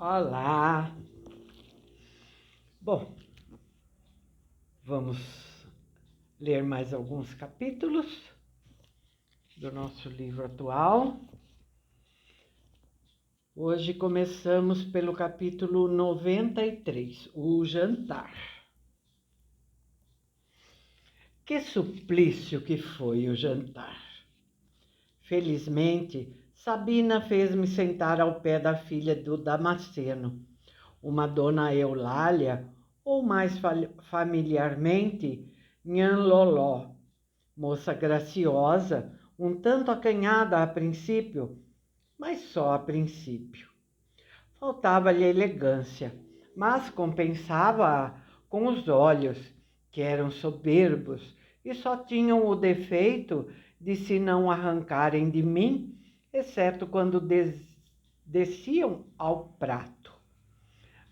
Olá! Bom, vamos ler mais alguns capítulos do nosso livro atual. Hoje começamos pelo capítulo 93, o jantar. Que suplício que foi o jantar! Felizmente, Sabina fez-me sentar ao pé da filha do Damasceno, uma dona Eulália, ou mais familiarmente, Nhan Loló, moça graciosa, um tanto acanhada a princípio, mas só a princípio. Faltava-lhe elegância, mas compensava-a com os olhos, que eram soberbos e só tinham o defeito de se não arrancarem de mim, exceto quando desciam ao prato.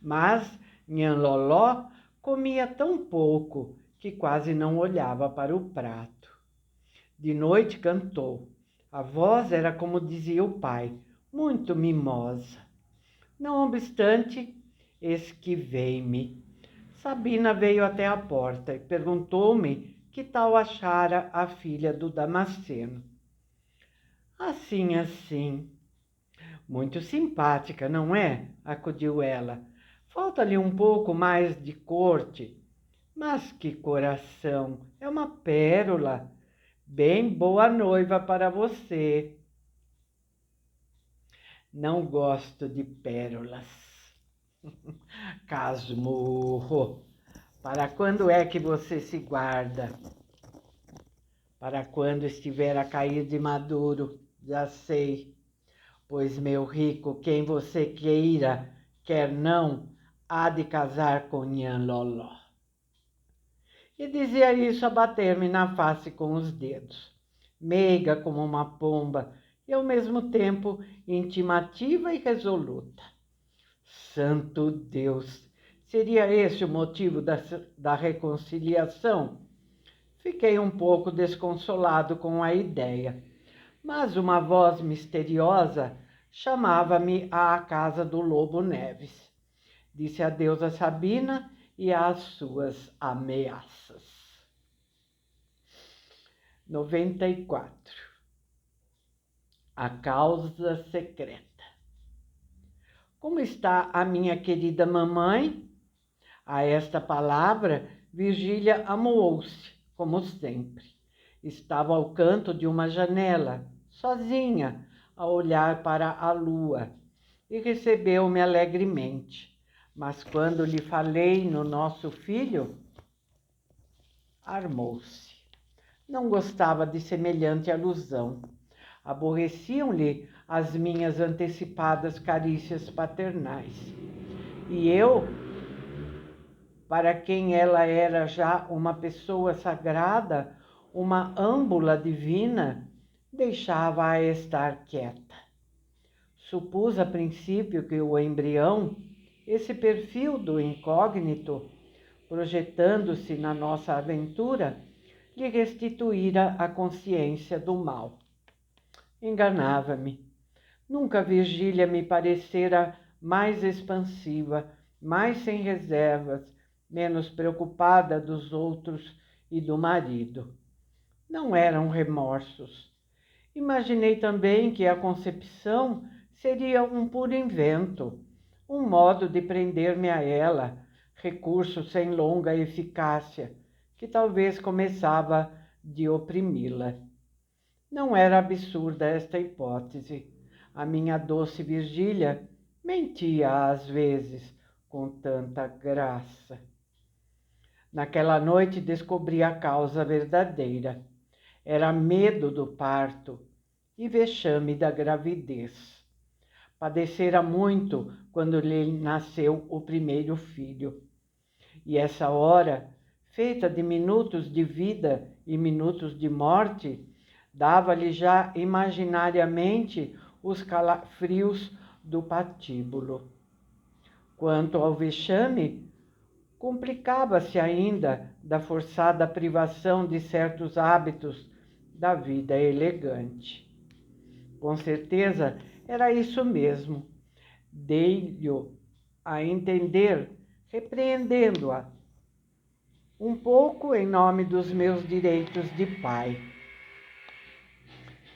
Mas Nhan Loló comia tão pouco que quase não olhava para o prato. De noite cantou. A voz era, como dizia o pai, muito mimosa. Não obstante, esquivei-me. Sabina veio até a porta e perguntou-me que tal achara a filha do Damasceno. Assim. Muito simpática, não é? Acudiu ela. Falta-lhe um pouco mais de corte. Mas que coração! É uma pérola. Bem boa noiva para você. Não gosto de pérolas. Casmurro. Para quando é que você se guarda? Para quando estiver a cair de maduro, já sei. Pois, meu rico, quem você queira, quer não, há de casar com Nhan Loló. E dizia isso a bater-me na face com os dedos, meiga como uma pomba e ao mesmo tempo intimativa e resoluta. Santo Deus! Seria esse o motivo da reconciliação? Fiquei um pouco desconsolado com a ideia, mas uma voz misteriosa chamava-me à casa do Lobo Neves. Disse adeus a Sabina e às suas ameaças. 94. A causa secreta. Como está a minha querida mamãe? A esta palavra, Virgília amuou-se, como sempre. Estava ao canto de uma janela, sozinha, a olhar para a lua, e recebeu-me alegremente. Mas quando lhe falei no nosso filho, armou-se. Não gostava de semelhante alusão. Aborreciam-lhe as minhas antecipadas carícias paternais. E eu, para quem ela era já uma pessoa sagrada, uma âmbula divina, deixava-a estar quieta. Supus a princípio que o embrião, esse perfil do incógnito, projetando-se na nossa aventura, lhe restituíra a consciência do mal. Enganava-me. Nunca Virgília me parecera mais expansiva, mais sem reservas, menos preocupada dos outros e do marido. Não eram remorsos. Imaginei também que a concepção seria um puro invento, um modo de prender-me a ela, recurso sem longa eficácia, que talvez começava de oprimi-la. Não era absurda esta hipótese. A minha doce Virgília mentia às vezes com tanta graça. Naquela noite descobri a causa verdadeira. Era medo do parto e vexame da gravidez. Padecera muito quando lhe nasceu o primeiro filho. E essa hora, feita de minutos de vida e minutos de morte, dava-lhe já imaginariamente os calafrios do patíbulo. Quanto ao vexame, complicava-se ainda da forçada privação de certos hábitos da vida elegante. Com certeza era isso mesmo. Dei-lhe a entender, repreendendo-a um pouco em nome dos meus direitos de pai.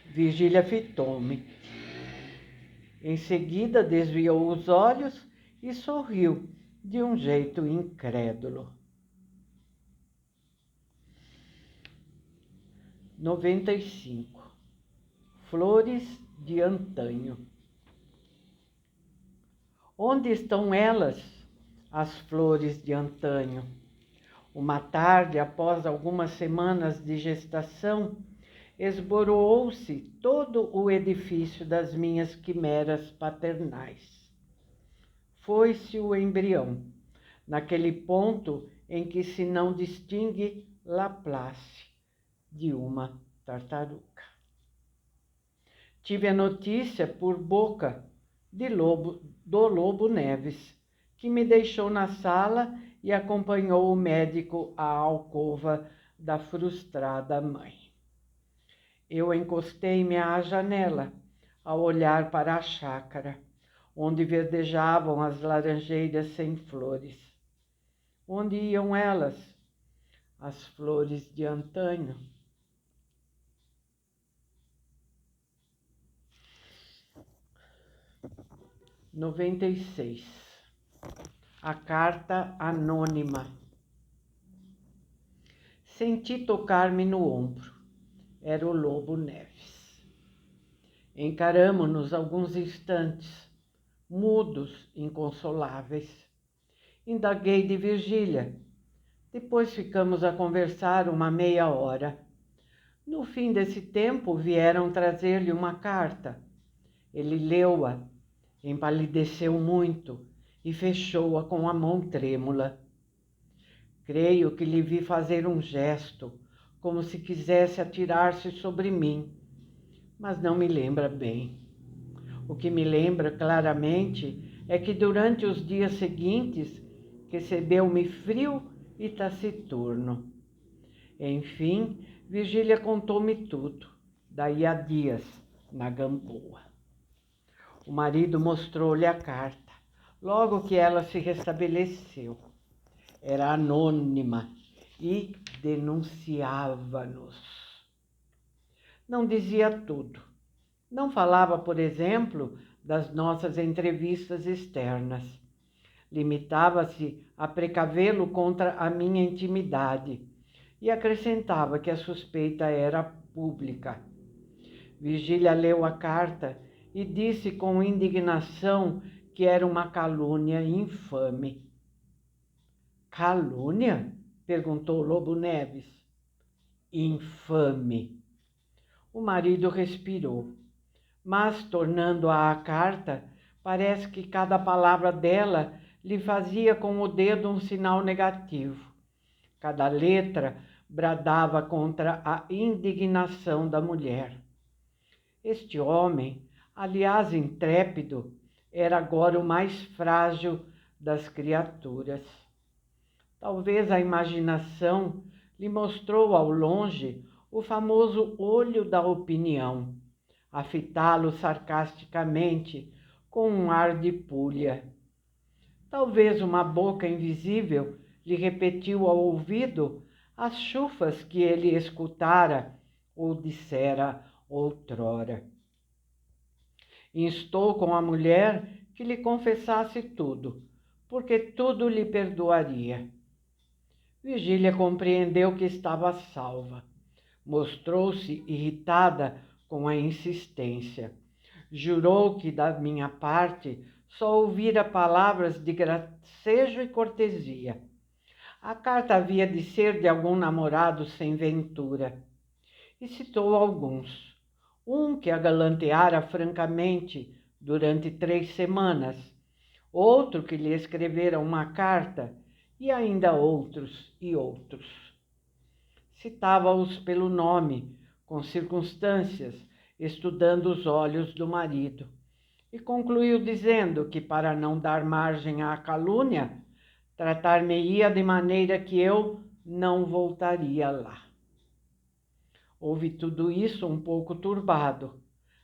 Virgília fitou-me. Em seguida, desviou os olhos e sorriu de um jeito incrédulo. 95. Flores de antanho. Onde estão elas, as flores de antanho? Uma tarde, após algumas semanas de gestação, esboroou-se todo o edifício das minhas quimeras paternais. Foi-se o embrião, naquele ponto em que se não distingue Laplace de uma tartaruga. Tive a notícia por boca do Lobo Neves, que me deixou na sala e acompanhou o médico à alcova da frustrada mãe. Eu encostei-me à janela, a olhar para a chácara, onde verdejavam as laranjeiras sem flores. Onde iam elas, as flores de antanho? Noventa e 96. A carta anônima. Senti tocar-me no ombro. Era o Lobo Neves. Encaramo-nos alguns instantes, mudos, inconsoláveis. Indaguei de Virgília. Depois ficamos a conversar uma meia hora. No fim desse tempo, vieram trazer-lhe uma carta. Ele leu-a, empalideceu muito e fechou-a com a mão trêmula. Creio que lhe vi fazer um gesto, como se quisesse atirar-se sobre mim, mas não me lembra bem. O que me lembra claramente é que durante os dias seguintes recebeu-me frio e taciturno. Enfim, Virgília contou-me tudo, daí a dias, na Gamboa. O marido mostrou-lhe a carta, logo que ela se restabeleceu. Era anônima e denunciava-nos. Não dizia tudo. Não falava, por exemplo, das nossas entrevistas externas. Limitava-se a precavê-lo contra a minha intimidade e acrescentava que a suspeita era pública. Virgília leu a carta e disse com indignação que era uma calúnia infame. Calúnia? Perguntou Lobo Neves. Infame. O marido respirou, mas, tornando-a à carta, parece que cada palavra dela lhe fazia com o dedo um sinal negativo. Cada letra bradava contra a indignação da mulher. Este homem, aliás intrépido, era agora o mais frágil das criaturas. Talvez a imaginação lhe mostrou ao longe o famoso olho da opinião, a fitá-lo sarcasticamente com um ar de pulha. Talvez uma boca invisível lhe repetiu ao ouvido as chufas que ele escutara ou dissera outrora. Instou com a mulher que lhe confessasse tudo, porque tudo lhe perdoaria. Virgília compreendeu que estava salva. Mostrou-se irritada com a insistência. Jurou que, da minha parte, só ouvira palavras de gracejo e cortesia. A carta havia de ser de algum namorado sem ventura. E citou alguns. Um que a galanteara francamente durante 3 semanas. Outro que lhe escrevera uma carta e ainda outros e outros. Citava-os pelo nome, com circunstâncias, estudando os olhos do marido, e concluiu dizendo que, para não dar margem à calúnia, tratar-me-ia de maneira que eu não voltaria lá. Ouvi tudo isso um pouco turbado,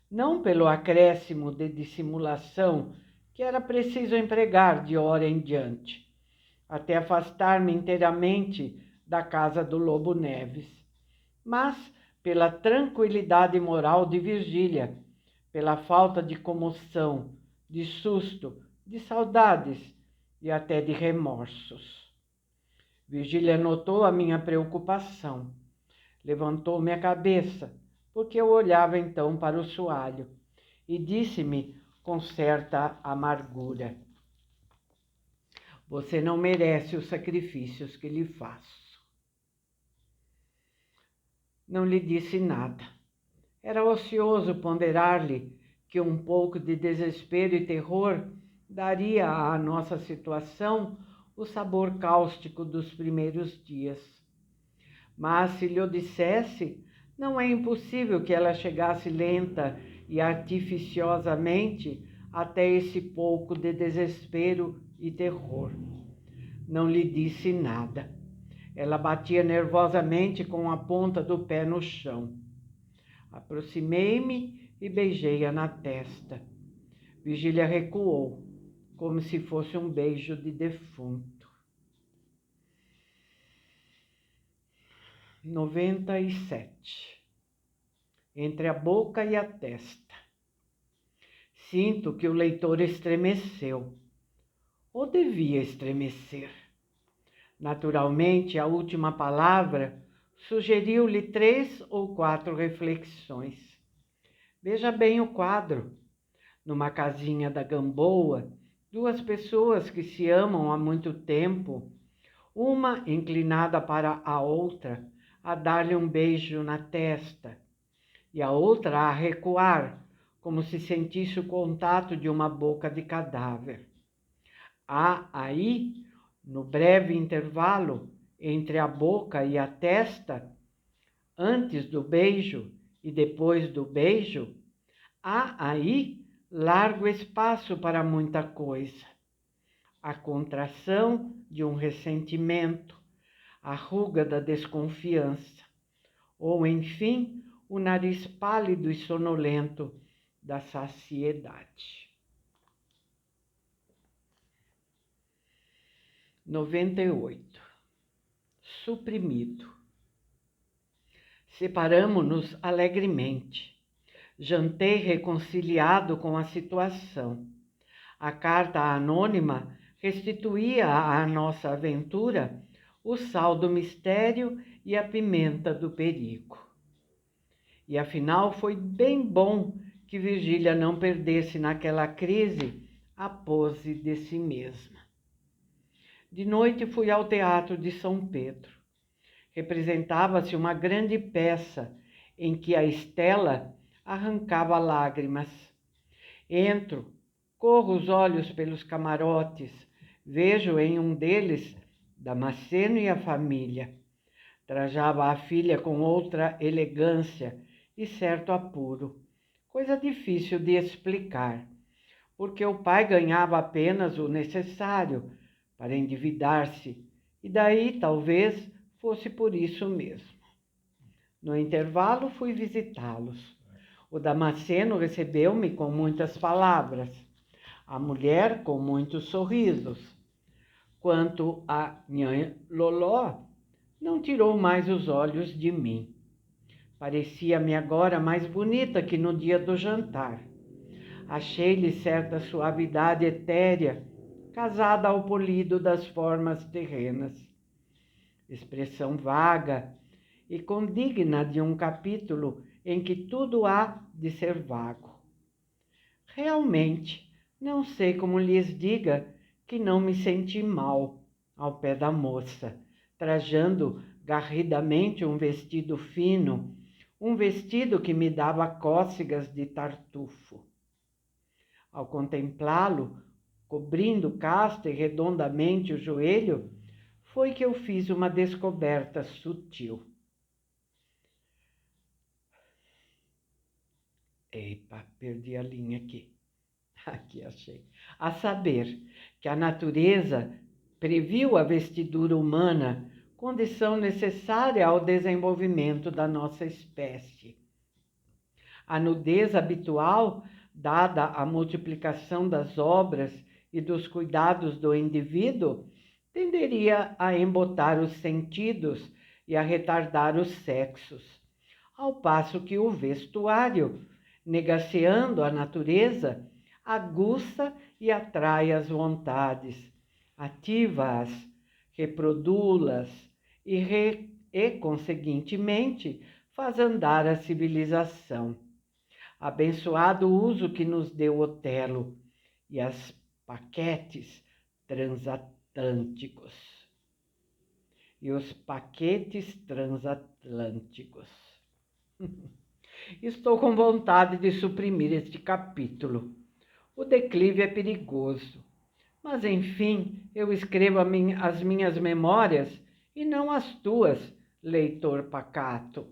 não pelo acréscimo de dissimulação que era preciso empregar de hora em diante, até afastar-me inteiramente da casa do Lobo Neves. Mas, pela tranquilidade moral de Virgília, pela falta de comoção, de susto, de saudades e até de remorsos. Virgília notou a minha preocupação. Levantou-me a cabeça, porque eu olhava então para o soalho, e disse-me com certa amargura: você não merece os sacrifícios que lhe faço. Não lhe disse nada. Era ocioso ponderar-lhe que um pouco de desespero e terror daria à nossa situação o sabor cáustico dos primeiros dias. Mas se lhe o dissesse, não é impossível que ela chegasse lenta e artificiosamente até esse pouco de desespero e terror. Não lhe disse nada. Ela batia nervosamente com a ponta do pé no chão. Aproximei-me e beijei-a na testa. Virgília recuou, como se fosse um beijo de defunto. 97. Entre a boca e a testa. Sinto que o leitor estremeceu, ou devia estremecer. Naturalmente, a última palavra sugeriu-lhe 3 ou 4 reflexões. Veja bem o quadro. Numa casinha da Gamboa, 2 pessoas que se amam há muito tempo, uma inclinada para a outra, a dar-lhe um beijo na testa, e a outra a recuar, como se sentisse o contato de uma boca de cadáver. Há aí, no breve intervalo entre a boca e a testa, antes do beijo e depois do beijo, há aí largo espaço para muita coisa. A contração de um ressentimento, a ruga da desconfiança, ou, enfim, o nariz pálido e sonolento da saciedade. 98. Suprimido. Separamo-nos alegremente. Jantei reconciliado com a situação. A carta anônima restituía à nossa aventura o sal do mistério e a pimenta do perigo. E afinal foi bem bom que Virgília não perdesse naquela crise a pose de si mesma. De noite fui ao Teatro de São Pedro. Representava-se uma grande peça em que a Estela arrancava lágrimas. Entro, corro os olhos pelos camarotes, vejo em um deles Damasceno e a família. Trajava a filha com outra elegância e certo apuro, coisa difícil de explicar, porque o pai ganhava apenas o necessário para endividar-se, e daí talvez fosse por isso mesmo. No intervalo fui visitá-los. O Damasceno recebeu-me com muitas palavras, a mulher com muitos sorrisos. Quanto a Nhã Loló, não tirou mais os olhos de mim. Parecia-me agora mais bonita que no dia do jantar. Achei-lhe certa suavidade etérea, casada ao polido das formas terrenas. Expressão vaga e condigna de um capítulo em que tudo há de ser vago. Realmente, não sei como lhes diga que não me senti mal ao pé da moça, trajando garridamente um vestido fino, um vestido que me dava cócegas de tartufo. Ao contemplá-lo, cobrindo casta e redondamente o joelho, foi que eu fiz uma descoberta sutil. Epa, perdi a linha aqui. Aqui achei. A saber, que a natureza previu a vestidura humana, condição necessária ao desenvolvimento da nossa espécie. A nudez habitual dada a multiplicação das obras e dos cuidados do indivíduo, tenderia a embotar os sentidos e a retardar os sexos, ao passo que o vestuário, negaceando a natureza, aguça e atrai as vontades, ativa-as, reproduz-las e, conseguintemente, faz andar a civilização. Abençoado o uso que nos deu Otelo e as paquetes transatlânticos. E os paquetes transatlânticos. Estou com vontade de suprimir este capítulo. O declive é perigoso. Mas, enfim, eu escrevo as minhas memórias e não as tuas, leitor pacato.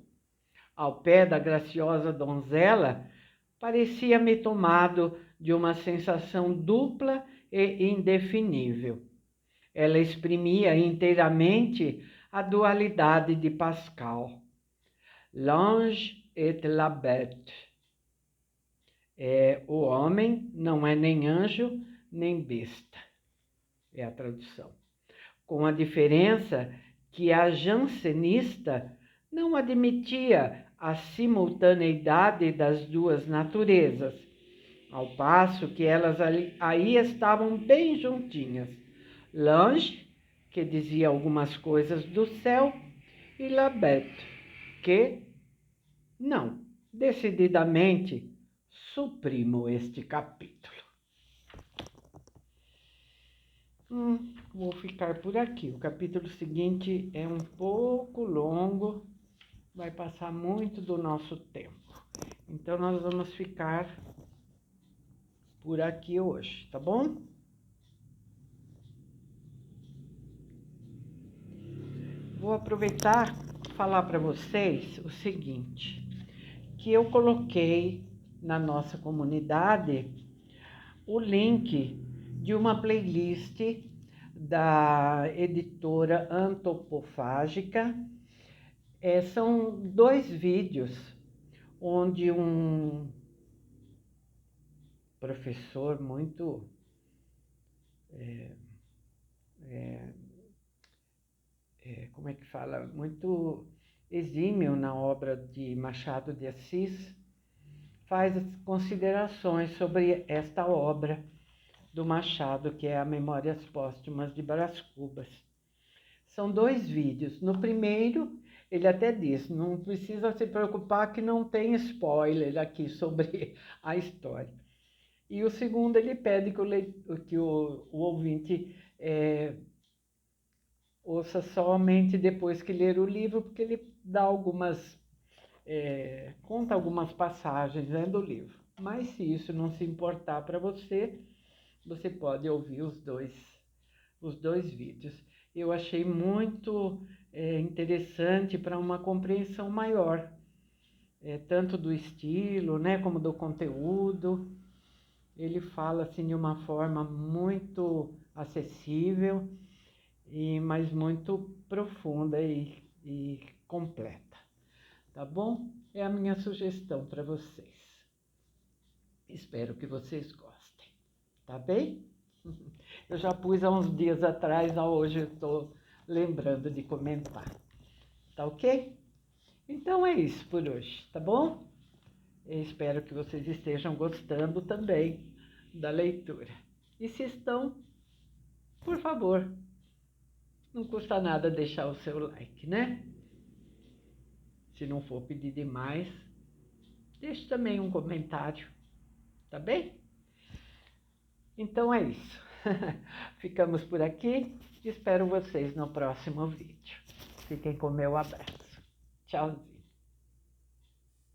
Ao pé da graciosa donzela, parecia-me tomado de uma sensação dupla e indefinível. Ela exprimia inteiramente a dualidade de Pascal. L'ange et la bête. O homem não é nem anjo, nem besta. É a tradução. Com a diferença que a jansenista não admitia a simultaneidade das duas naturezas, ao passo que elas aí estavam bem juntinhas. L'ange, que dizia algumas coisas do céu, e la bête, que, não, decididamente, suprimo este capítulo. Vou ficar por aqui. O capítulo seguinte é um pouco longo, vai passar muito do nosso tempo. Então, nós vamos ficar por aqui hoje, tá bom? Vou aproveitar e falar para vocês o seguinte, que eu coloquei na nossa comunidade o link de uma playlist da editora Antropofágica. São 2 vídeos onde um professor muito como é que fala? Muito exímio na obra de Machado de Assis, faz considerações sobre esta obra do Machado, que é a Memórias Póstumas de Brás Cubas. São 2 vídeos. No primeiro, ele até diz, não precisa se preocupar que não tem spoiler aqui sobre a história. E o segundo, ele pede que o ouvinte ouça somente depois que ler o livro, porque ele dá conta algumas passagens, né, do livro. Mas se isso não se importar para você, você pode ouvir os dois vídeos. Eu achei muito interessante para uma compreensão maior, tanto do estilo, né, como do conteúdo. Ele fala assim de uma forma muito acessível, mas muito profunda e completa. Tá bom? É a minha sugestão para vocês. Espero que vocês gostem. Tá bem? Eu já pus há uns dias atrás, hoje eu estou lembrando de comentar. Tá ok? Então é isso por hoje, tá bom? Eu espero que vocês estejam gostando também da leitura. E se estão, por favor, não custa nada deixar o seu like, né? Se não for pedir demais, deixe também um comentário, tá bem? Então é isso. Ficamos por aqui. Espero vocês no próximo vídeo. Fiquem com meu abraço. Tchau.